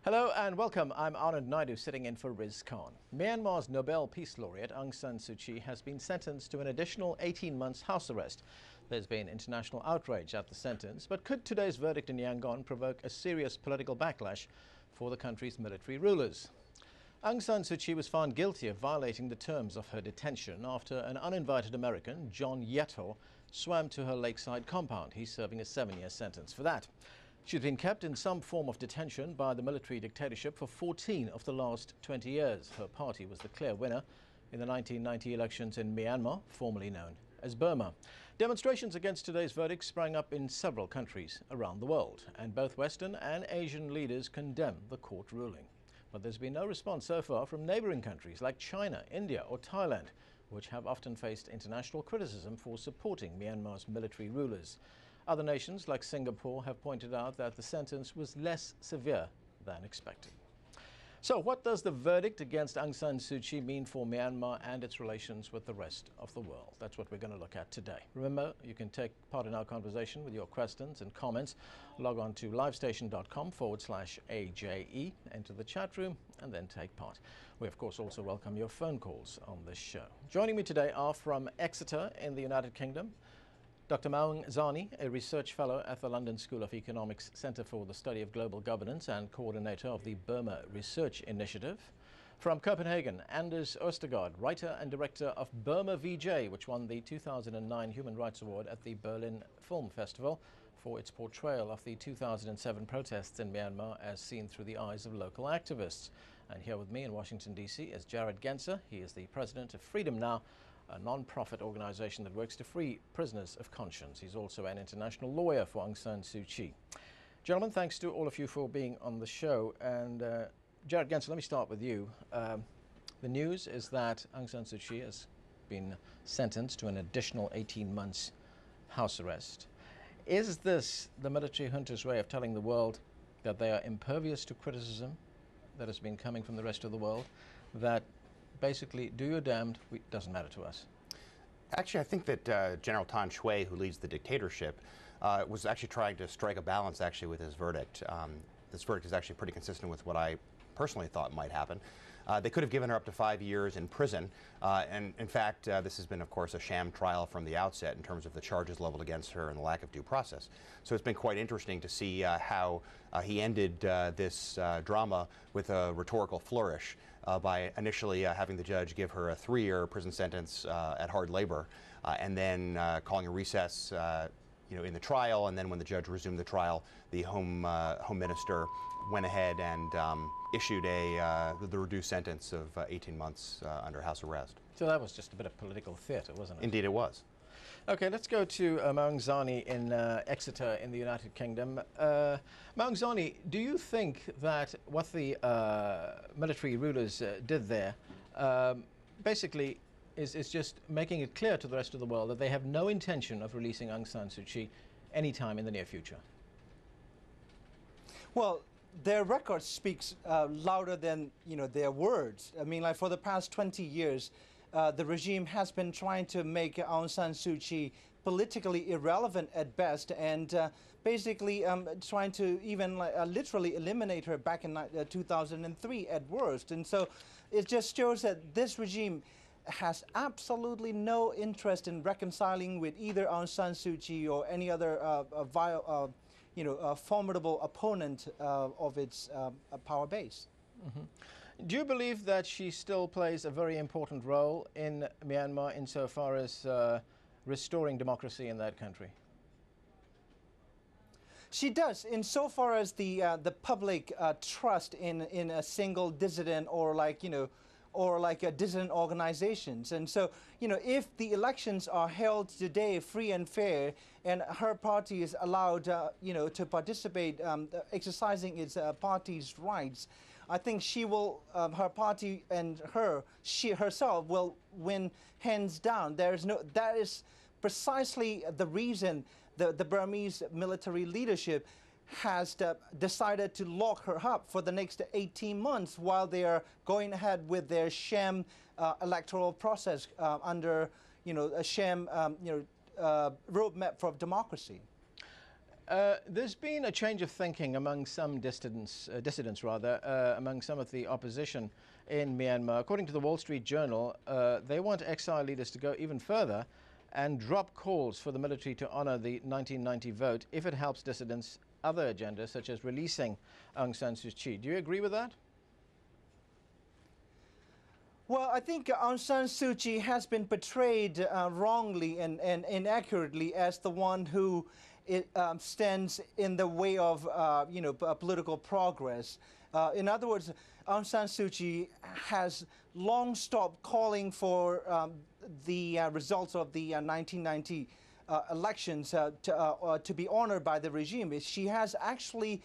Hello and welcome. I'm Anand Naidu sitting in for Riz Khan. Myanmar's Nobel Peace Laureate Aung San Suu Kyi has been sentenced to an additional 18 months house arrest. There's been international outrage at the sentence, but could today's verdict in Yangon provoke a serious political backlash for the country's military rulers? Aung San Suu Kyi was found guilty of violating the terms of her detention after an uninvited American, John Yeto, swam to her lakeside compound. He's serving a 7-year sentence for that. She's been kept in some form of detention by the military dictatorship for 14 of the last 20 years. Her party was the clear winner in the 1990 elections in Myanmar, formerly known as Burma. Demonstrations against today's verdict sprang up in several countries around the world, and both Western and Asian leaders condemn the court ruling. But there's been no response so far from neighboring countries like China, India or Thailand, which have often faced international criticism for supporting Myanmar's military rulers. Other nations like Singapore have pointed out that the sentence was less severe than expected. So what does the verdict against Aung San Suu Kyi mean for Myanmar and its relations with the rest of the world? That's what we're going to look at today. Remember, you can take part in our conversation with your questions and comments. Log on to livestation.com/AJE, enter the chat room and then take part. We of course also welcome your phone calls on this show. Joining me today are from Exeter in the United Kingdom, Dr. Aung Zani, a research fellow at the London School of Economics Centre for the Study of Global Governance and coordinator of the Burma Research Initiative. From Copenhagen, Anders Østergaard, writer and director of Burma VJ, which won the 2009 Human Rights Award at the Berlin Film Festival for its portrayal of the 2007 protests in Myanmar as seen through the eyes of local activists. And here with me in Washington, D.C. is Jared Genser. He is the president of Freedom Now, a non-profit organization that works to free prisoners of conscience. He's also an international lawyer for Aung San Suu Kyi. Gentlemen, thanks to all of you for being on the show. And Jared Genser, let me start with you. The news is that Aung San Suu Kyi has been sentenced to an additional 18 months house arrest. Is this the military junta's way of telling the world that they are impervious to criticism that has been coming from the rest of the world, that basically, do your damned, it doesn't matter to us? Actually, I think that General Tan Shui, who leads the dictatorship, was actually trying to strike a balance actually with his verdict. This verdict is actually pretty consistent with what I personally thought might happen. They could have given her up to 5 years in prison, and in fact this has been of course a sham trial from the outset in terms of the charges leveled against her and the lack of due process. So it's been quite interesting to see how he ended this drama with a rhetorical flourish by initially having the judge give her a 3-year prison sentence at hard labor, and then calling a recess in the trial, and then when the judge resumed the trial, the Home Minister went ahead and issued the reduced sentence of 18 months under house arrest. So that was just a bit of political theatre, wasn't it? Indeed it was. Okay, let's go to Aung Zani in Exeter in the United Kingdom. Aung Zani, do you think that what the military rulers did there basically is just making it clear to the rest of the world that they have no intention of releasing Aung San Suu Kyi anytime in the near future? Well, their record speaks louder than their words. I mean, like for the past 20 years, the regime has been trying to make Aung San Suu Kyi politically irrelevant at best, and basically trying to even literally eliminate her back in 2003 at worst. And so it just shows that this regime has absolutely no interest in reconciling with either Aung San Suu Kyi or any other formidable opponent of its power base. Mm-hmm. Do you believe that she still plays a very important role in Myanmar insofar as restoring democracy in that country? She does, insofar as the public trust in a single dissident or dissident organizations. And so, if the elections are held today free and fair, and her party is allowed, to participate, exercising its party's rights, I think she will, her party and she herself will win hands down. That is precisely the reason the Burmese military leadership has decided to lock her up for the next 18 months while they are going ahead with their sham electoral process under, a sham, roadmap for democracy. There's been a change of thinking among some dissidents, among some of the opposition in Myanmar. According to the Wall Street Journal, they want exile leaders to go even further and drop calls for the military to honor the 1990 vote if it helps dissidents' other agendas, such as releasing Aung San Suu Kyi. Do you agree with that? Well, I think Aung San Suu Kyi has been portrayed wrongly and inaccurately as the one who stands in the way of, political progress. In other words, Aung San Suu Kyi has long stopped calling for the results of the 1990 elections to be honored by the regime. She has actually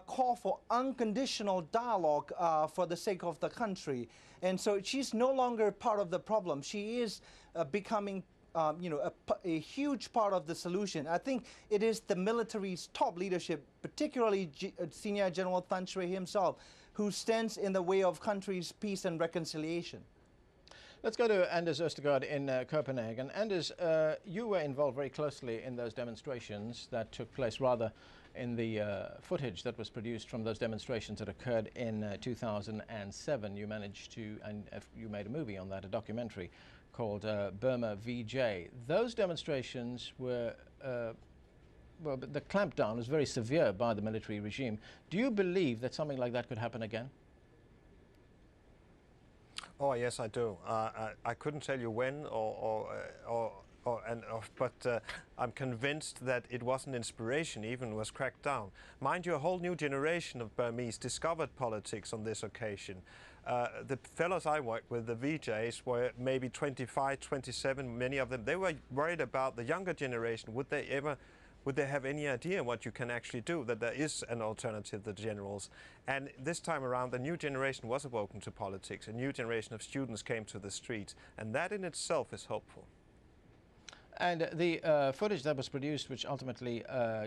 called for unconditional dialogue for the sake of the country. And so she's no longer part of the problem. She is becoming a huge part of the solution. I think it is the military's top leadership, particularly Senior General Than Shwe himself, who stands in the way of country's peace and reconciliation. Let's go to Anders Østergaard in Copenhagen. Anders, you were involved very closely in those demonstrations that took place, rather in the footage that was produced from those demonstrations that occurred in 2007. You managed to, and you made a movie on that, a documentary called Burma VJ. Those demonstrations were, well, the clampdown was very severe by the military regime. Do you believe that something like that could happen again? Oh yes, I do. I couldn't tell you when but I'm convinced that it was an inspiration, even was cracked down. Mind you, a whole new generation of Burmese discovered politics on this occasion. The fellows I worked with, the VJs, were maybe 25, 27, many of them. They were worried about the younger generation. Would they have any idea what you can actually do, that there is an alternative to the generals? And this time around, the new generation was awoken to politics. A new generation of students came to the streets, and that in itself is hopeful. And the footage that was produced, which ultimately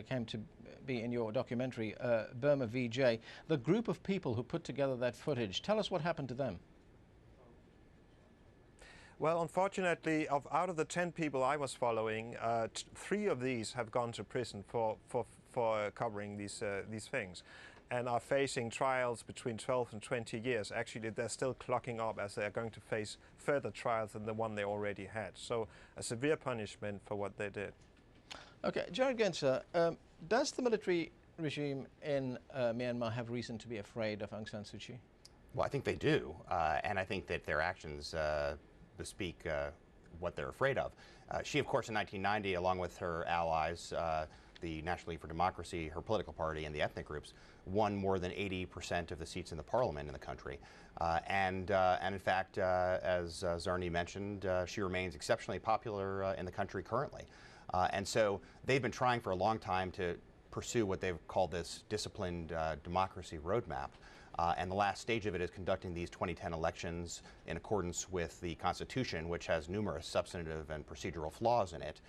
came to be in your documentary, Burma VJ, the group of people who put together that footage, tell us what happened to them. Well, unfortunately, out of the 10 people I was following, 3 of these have gone to prison for covering these things, and are facing trials between 12 and 20 years. Actually, they're still clocking up as they're going to face further trials than the one they already had. So a severe punishment for what they did. Okay, Jared Genser, does the military regime in Myanmar have reason to be afraid of Aung San Suu Kyi? Well, I think they do, and I think that their actions bespeak what they're afraid of. She, of course, in 1990, along with her allies, the National League for Democracy, her political party, and the ethnic groups, won more than 80% of the seats in the parliament in the country. And in fact, as Zarni mentioned, she remains exceptionally popular in the country currently. And so they've been trying for a long time to pursue what they've called this disciplined democracy roadmap. And the last stage of it is conducting these 2010 elections in accordance with the Constitution, which has numerous substantive and procedural flaws in it.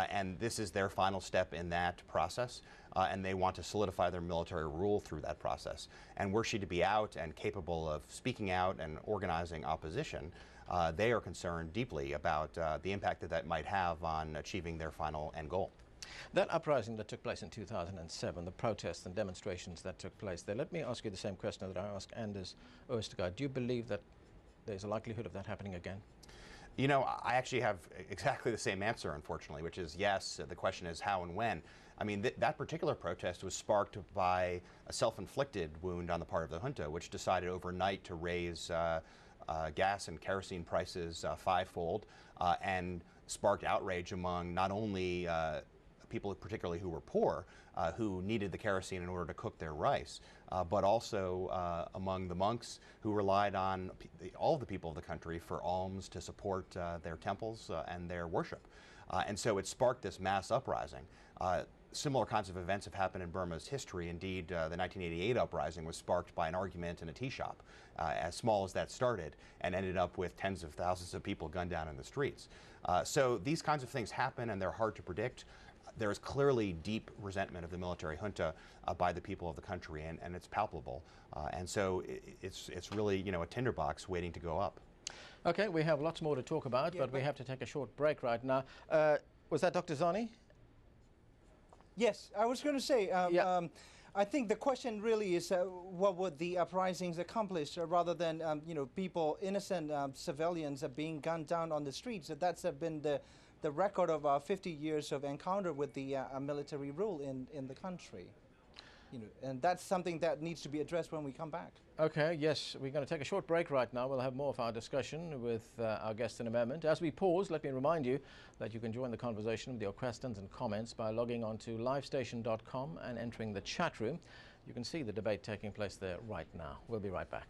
And this is their final step in that process, and they want to solidify their military rule through that process. And were she to be out and capable of speaking out and organizing opposition, they are concerned deeply about the impact that that might have on achieving their final end goal. That uprising that took place in 2007, the protests and demonstrations that took place there, let me ask you the same question that I asked Anders Østergaard. Do you believe that there's a likelihood of that happening again? You know, I actually have exactly the same answer, unfortunately, which is yes. The question is how and when. I mean, that particular protest was sparked by a self-inflicted wound on the part of the junta, which decided overnight to raise gas and kerosene prices fivefold and sparked outrage among not only people particularly who were poor, who needed the kerosene in order to cook their rice, but also among the monks who relied on all of the people of the country for alms to support their temples and their worship. And so it sparked this mass uprising. Similar kinds of events have happened in Burma's history. Indeed, the 1988 uprising was sparked by an argument in a tea shop, as small as that started, and ended up with tens of thousands of people gunned down in the streets. So these kinds of things happen, and they're hard to predict. There is clearly deep resentment of the military junta by the people of the country, and it's palpable. And so it's really, you know, a tinderbox waiting to go up. Okay, we have lots more to talk about, but we have to take a short break right now. Was that Dr. Zani? Yes, I was going to say, I think the question really is what would the uprisings accomplish rather than, people, innocent civilians being gunned down on the streets. That's been the record of 50 years of encounter with the military rule in the country. And that's something that needs to be addressed when we come back. Okay, yes, we're going to take a short break right now. We'll have more of our discussion with our guests in a moment. As we pause, let me remind you that you can join the conversation with your questions and comments by logging on to livestation.com and entering the chat room. You can see the debate taking place there right now. We'll be right back.